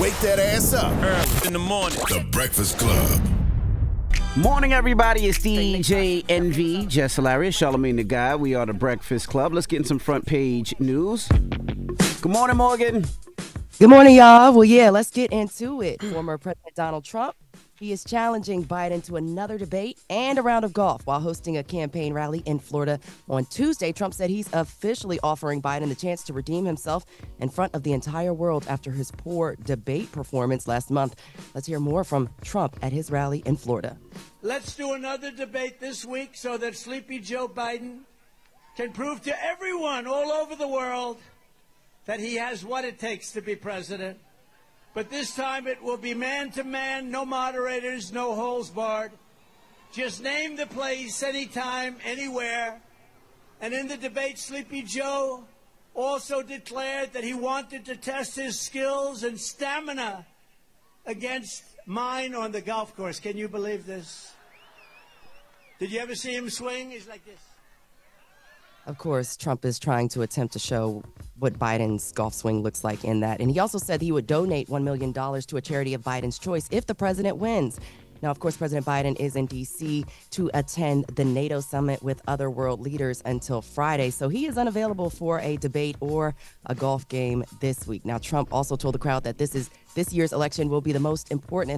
Wake that ass up. Early in the morning. The Breakfast Club. Morning, everybody. It's DJ NV, Jess Hilarious, Charlamagne the Guy. We are the Breakfast Club. Let's get in some front page news. Good morning, Morgan. Good morning, y'all. Well, yeah, let's get into it. Former President Donald Trump, he is challenging Biden to another debate and a round of golf while hosting a campaign rally in Florida on Tuesday. Trump said he's officially offering Biden the chance to redeem himself in front of the entire world after his poor debate performance last month. Let's hear more from Trump at his rally in Florida. Let's do another debate this week so that Sleepy Joe Biden can prove to everyone all over the world that he has what it takes to be president. But this time it will be man-to-man, no moderators, no holes barred. Just name the place, anytime, anywhere. And in the debate, Sleepy Joe also declared that he wanted to test his skills and stamina against mine on the golf course. Can you believe this? Did you ever see him swing? He's like this. Of course, Trump is trying to attempt to show what Biden's golf swing looks like in that. And he also said he would donate $1 million to a charity of Biden's choice if the president wins. Now, of course, President Biden is in D.C. to attend the NATO summit with other world leaders until Friday. So he is unavailable for a debate or a golf game this week. Now, Trump also told the crowd that this year's election will be the most important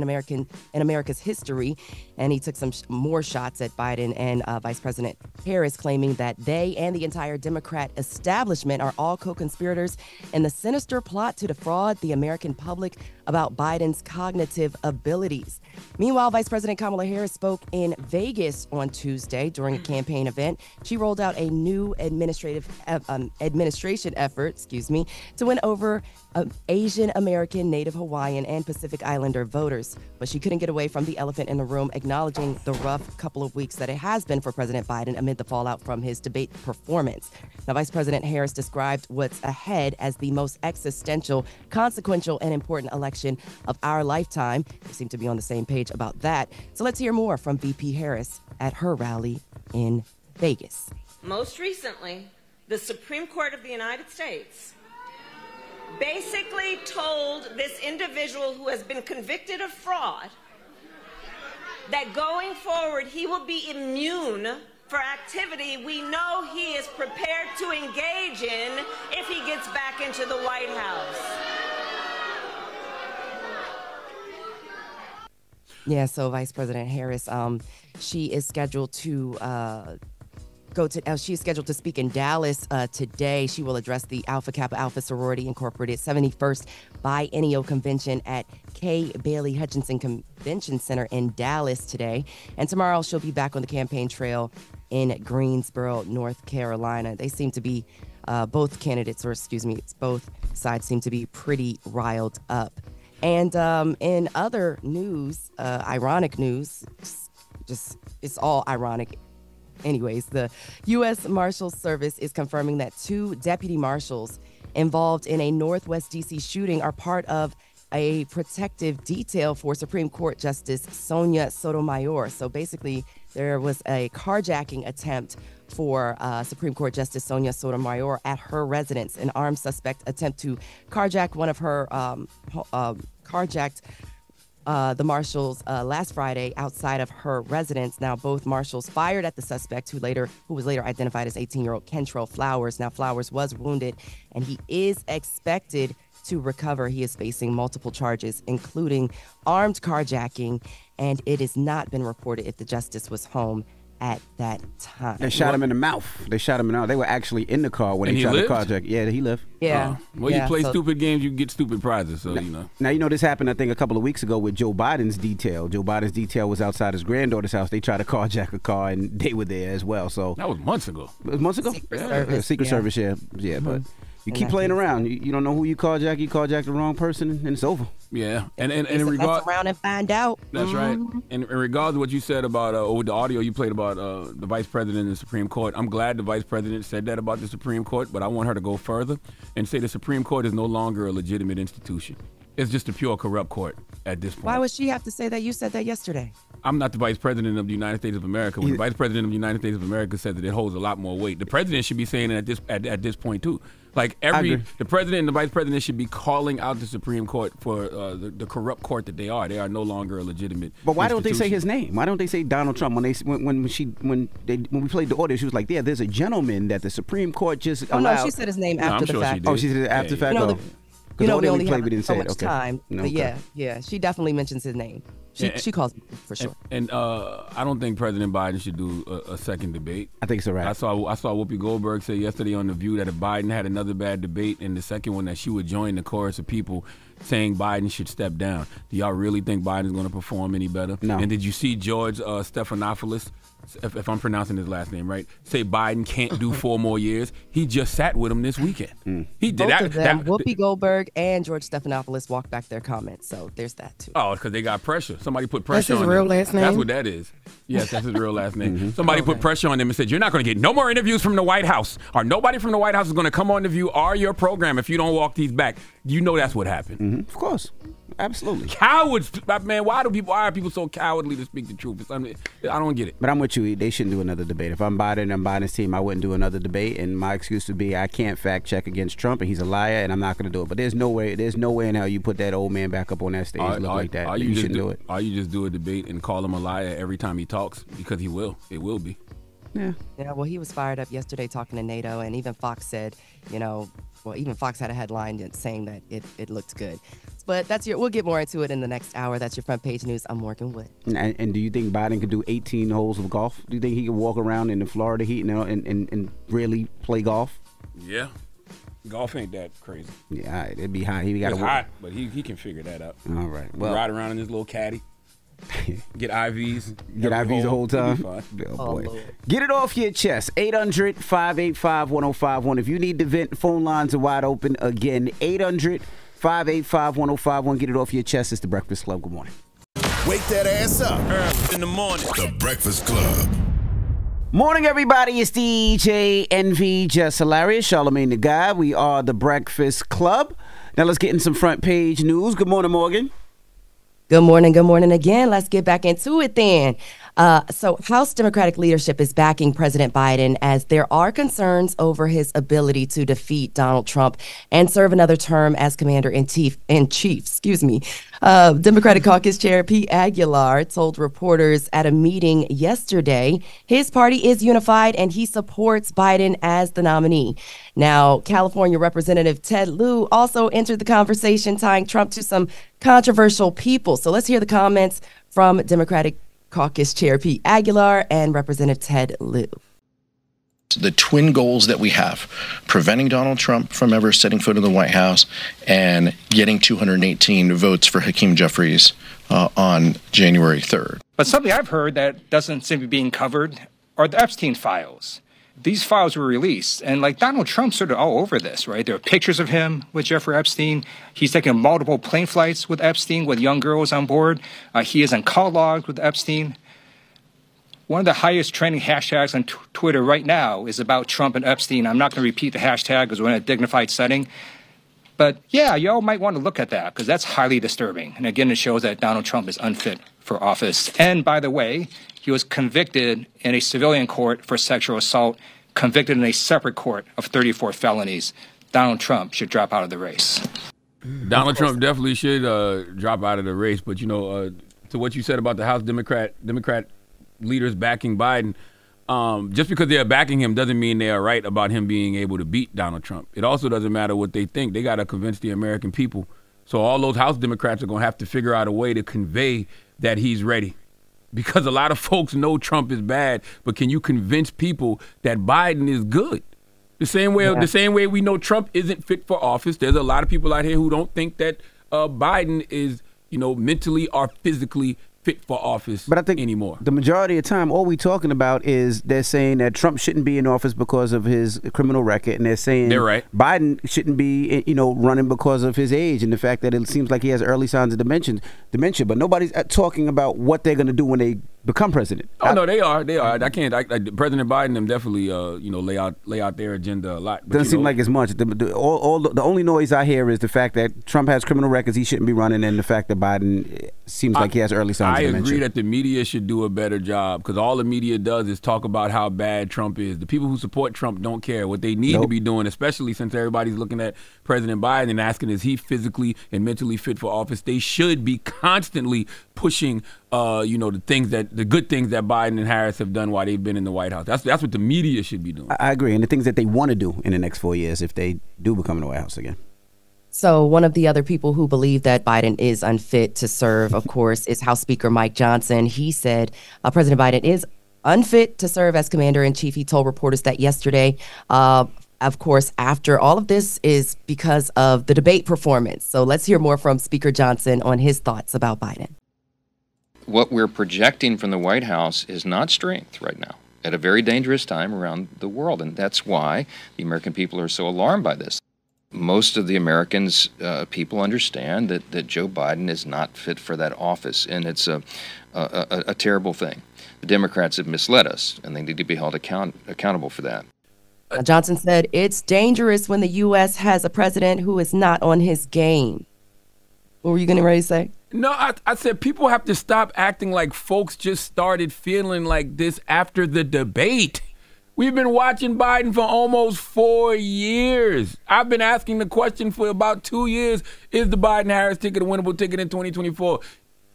in America's history. And he took some more shots at Biden and Vice President Harris, claiming that they and the entire Democrat establishment are all co-conspirators in the sinister plot to defraud the American public about Biden's cognitive abilities. Meanwhile, Vice President Kamala Harris spoke in Vegas on Tuesday during a campaign event. She rolled out a new administration effort, to win over Asian American, Native Hawaiian, and Pacific Islander voters. But she couldn't get away from the elephant in the room, acknowledging the rough couple of weeks that it has been for President Biden amid the fallout from his debate performance. Now, Vice President Harris described what's ahead as the most existential, consequential, and important election of our lifetime. They seem to be on the same page about that. So let's hear more from VP Harris at her rally in Vegas. Most recently, the Supreme Court of the United States basically told this individual who has been convicted of fraud that going forward he will be immune for activity we know he is prepared to engage in if he gets back into the White House. Yeah, so Vice President Harris, she is scheduled to she's scheduled to speak in Dallas today. She will address the Alpha Kappa Alpha Sorority Incorporated 71st Biennial Convention at K. Bailey Hutchinson Convention Center in Dallas today. And tomorrow she'll be back on the campaign trail in Greensboro, North Carolina. They seem to be, both sides seem to be pretty riled up. And in other news, ironic news, it's all ironic. Anyways, the U.S. Marshals Service is confirming that 2 deputy marshals involved in a Northwest D.C. shooting are part of a protective detail for Supreme Court Justice Sonia Sotomayor. So basically, there was a carjacking attempt for Supreme Court Justice Sonia Sotomayor at her residence. An armed suspect attempt to carjack one of her the marshals last Friday outside of her residence. Now, both marshals fired at the suspect, who was later identified as 18-year-old Kentrell Flowers. Now, Flowers was wounded, and he is expected to recover. He is facing multiple charges, including armed carjacking, and it has not been reported if the justice was home at that time. They shot him in the mouth. They shot him in the mouth. They were actually in the car when they tried to carjack. Yeah, he lived. Yeah. You play stupid games, you get stupid prizes, so you know. Now, this happened, I think, a couple of weeks ago with Joe Biden's detail. Joe Biden's detail was outside his granddaughter's house. They tried to carjack a car, and they were there as well. So that was months ago. It was months ago? Secret Service, yeah. Mm-hmm. But you keep playing around. You don't know who you carjack the wrong person, and it's over. Yeah, and in regard around and find out. That's right. And in regards to what you said about the audio you played about the Vice President and the Supreme Court, I'm glad the Vice President said that about the Supreme Court, but I want her to go further and say the Supreme Court is no longer a legitimate institution. It's just a pure corrupt court at this point. Why would she have to say that? You said that yesterday. I'm not the Vice President of the United States of America. When the Vice President of the United States of America says that, it holds a lot more weight. The President should be saying it at this point too. Like the president and the vice president should be calling out the Supreme Court for the corrupt court that they are. They are no longer a legitimate. But why don't they say his name? Why don't they say Donald Trump? When we played the audio, she was like, "Yeah, there's a gentleman that the Supreme Court just allowed." No, she said his name after the fact. Oh, she said it after the fact. We only have so much time. But yeah, she definitely mentions his name. She calls him for sure. And I don't think President Biden should do a second debate. I think it's all right. I saw Whoopi Goldberg say yesterday on The View that if Biden had another bad debate and the second one, that she would join the chorus of people saying Biden should step down. Do y'all really think Biden's going to perform any better? No. And did you see George Stephanopoulos, if I'm pronouncing his last name right, say Biden can't do 4 more years? He just sat with him this weekend. He did Both of them, Whoopi Goldberg and George Stephanopoulos walked back their comments, so there's that too. Oh, because they got pressure. Somebody put pressure on him. That's his real last name? That's what that is. Yes, that's his real last name. Somebody put pressure on him and said, "You're not going to get no more interviews from the White House, or nobody from the White House is going to come on The View or your program if you don't walk these back." You know that's what happened. Of course. Absolutely. Cowards, man. Why are people so cowardly to speak the truth? I don't get it. But I'm with you. They shouldn't do another debate. If I'm Biden and I'm Biden's team, I wouldn't do another debate. And my excuse would be I can't fact check against Trump and he's a liar and I'm not going to do it. But there's no way in hell you put that old man back up on that stage like that. You shouldn't do it. Or you just do a debate and call him a liar every time he talks, because he will. It will be. Yeah. Yeah, well, he was fired up yesterday talking to NATO, and even Fox said, even Fox had a headline saying that it looked good. But we'll get more into it in the next hour. That's your front page news. I'm Morgan Wood. And do you think Biden could do 18 holes of golf? Do you think he could walk around in the Florida heat and really play golf? Yeah. Golf ain't that crazy. Yeah, all right. It'd be hot. It's hot, but he can figure that out. All right. Well, ride around in his little caddy. Get IVs. Get IVs the whole time. Oh, boy. Get it off your chest. 800-585-1051. If you need to vent, phone lines are wide open. Again, 800-585-1051. Get it off your chest. It's The Breakfast Club. Good morning. Wake that ass up. In the morning. The Breakfast Club. Morning, everybody. It's DJ NV, Jess Hilarious, Charlamagne the Guy. We are The Breakfast Club. Now let's get in some front page news. Good morning, Morgan. Good morning again. Let's get back into it then. So House Democratic leadership is backing President Biden as there are concerns over his ability to defeat Donald Trump and serve another term as commander-in-chief. Democratic Caucus Chair Pete Aguilar told reporters at a meeting yesterday his party is unified and he supports Biden as the nominee. Now, California Representative Ted Lieu also entered the conversation, tying Trump to some controversial people. So let's hear the comments from Democratic Caucus Chair Pete Aguilar and Representative Ted Lieu. The twin goals that we have, preventing Donald Trump from ever setting foot in the White House and getting 218 votes for Hakeem Jeffries on January 3rd. But something I've heard that doesn't seem to be being covered are the Epstein files. These files were released, and like Donald Trump's sort of all over this, right? There are pictures of him with Jeffrey Epstein. He's taken multiple plane flights with Epstein with young girls on board. He is in call logs with Epstein. One of the highest trending hashtags on Twitter right now is about Trump and Epstein. I'm not going to repeat the hashtag because we're in a dignified setting. But yeah, y'all might want to look at that because that's highly disturbing. And again, it shows that Donald Trump is unfit for office. And by the way, he was convicted in a civilian court for sexual assault, convicted in a separate court of 34 felonies. Donald Trump should drop out of the race. Donald Trump definitely should drop out of the race. But, to what you said about the House Democrat leaders backing Biden, just because they're backing him doesn't mean they are right about him being able to beat Donald Trump. It also doesn't matter what they think. They got to convince the American people. So all those House Democrats are going to have to figure out a way to convey that he's ready. Because a lot of folks know Trump is bad, but can you convince people that Biden is good? The same way we know Trump isn't fit for office. There's a lot of people out here who don't think that Biden is, mentally or physically fit for office anymore. The majority of the time, all we talking about is they're saying that Trump shouldn't be in office because of his criminal record, and they're saying Biden shouldn't be, running because of his age and the fact that it seems like he has early signs of dementia. But nobody's talking about what they're going to do when they become president. Oh no, they are. I can't. President Biden them definitely lay out their agenda a lot. But, doesn't seem like as much. The only noise I hear is the fact that Trump has criminal records he shouldn't be running, and the fact that Biden seems like he has early signs of dementia. I agree that the media should do a better job, because all the media does is talk about how bad Trump is. The people who support Trump don't care. What they need to be doing, especially since everybody's looking at President Biden and asking, is he physically and mentally fit for office? They should be constantly pushing the good things that Biden and Harris have done while they've been in the White House. That's what the media should be doing. I agree. And the things that they want to do in the next 4 years if they do become in the White House again. So one of the other people who believe that Biden is unfit to serve, of course, is House Speaker Mike Johnson. He said President Biden is unfit to serve as commander-in-chief. He told reporters that yesterday. Of course, after all of this is because of the debate performance. So let's hear more from Speaker Johnson on his thoughts about Biden. What we're projecting from the White House is not strength right now, at a very dangerous time around the world. And that's why the American people are so alarmed by this. Most of the Americans, people understand that Joe Biden is not fit for that office, and it's a terrible thing. The Democrats have misled us, and they need to be held accountable for that. Johnson said it's dangerous when the U.S. has a president who is not on his game. What were you going to say? No, I said people have to stop acting like folks just started feeling like this after the debate. We've been watching Biden for almost 4 years. I've been asking the question for about 2 years, is the Biden-Harris ticket a winnable ticket in 2024?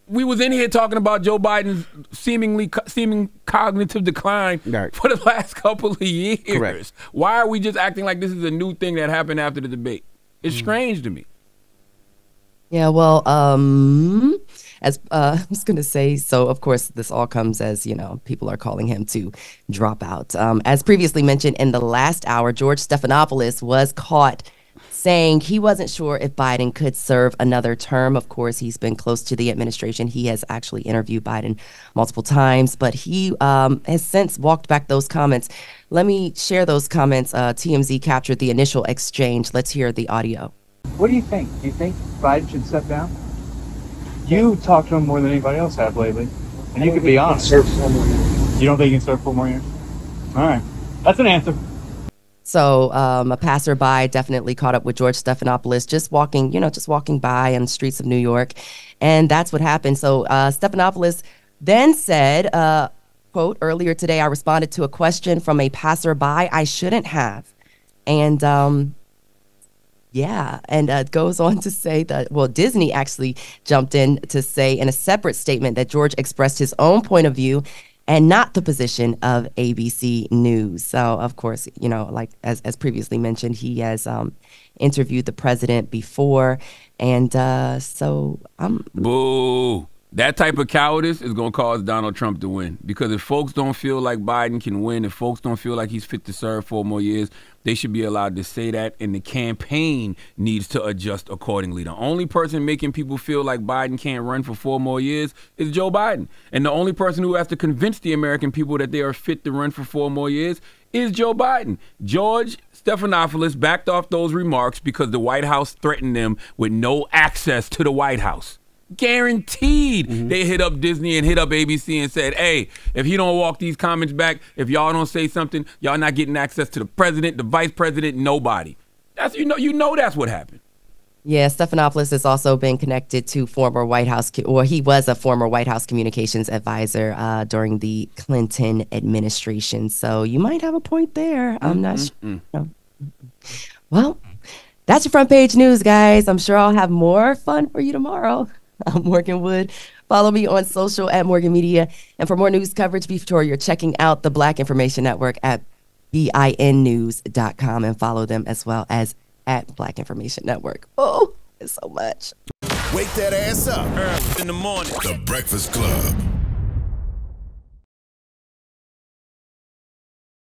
We was in here talking about Joe Biden's seeming cognitive decline for the last couple of years. Correct. Why are we just acting like this is a new thing that happened after the debate? It's strange to me. Yeah, well, as I was going to say, so of course this all comes as, people are calling him to drop out. As previously mentioned in the last hour, George Stephanopoulos was caught saying he wasn't sure if Biden could serve another term. Of course, he's been close to the administration. He has actually interviewed Biden multiple times, but he has since walked back those comments. Let me share those comments. TMZ captured the initial exchange. Let's hear the audio. What do you think? Do you think Biden should step down? You talk to him more than anybody else have lately, and you can be honest. You don't think he can serve 4 more years? All right, that's an answer. So a passerby definitely caught up with George Stephanopoulos just walking by on the streets of New York, and that's what happened. So Stephanopoulos then said, quote, earlier today I responded to a question from a passerby I shouldn't have, and goes on to say that, Disney actually jumped in to say in a separate statement that George expressed his own point of view and not the position of ABC News. So, of course, like as previously mentioned, he has interviewed the president before. And Boo. That type of cowardice is going to cause Donald Trump to win. Because if folks don't feel like Biden can win, if folks don't feel like he's fit to serve 4 more years, they should be allowed to say that, and the campaign needs to adjust accordingly. The only person making people feel like Biden can't run for 4 more years is Joe Biden. And the only person who has to convince the American people that they are fit to run for 4 more years is Joe Biden. George Stephanopoulos backed off those remarks because the White House threatened them with no access to the White House. Guaranteed. They hit up Disney and hit up ABC and said, hey, if he don't walk these comments back, if y'all don't say something, y'all not getting access to the president, the vice president, nobody. That's that's what happened. Yeah, Stephanopoulos has also been connected to former White House, or he was a former White House communications advisor during the Clinton administration. So you might have a point there. I'm not sure. No. Well, that's your front page news, guys. I'm sure I'll have more fun for you tomorrow. I'm Morgan Wood. Follow me on social at Morgan Media. And for more news coverage, be sure you're checking out the Black Information Network at BINnews.com and follow them as well as at Black Information Network. Oh, it's so much. Wake that ass up early in the morning. The Breakfast Club.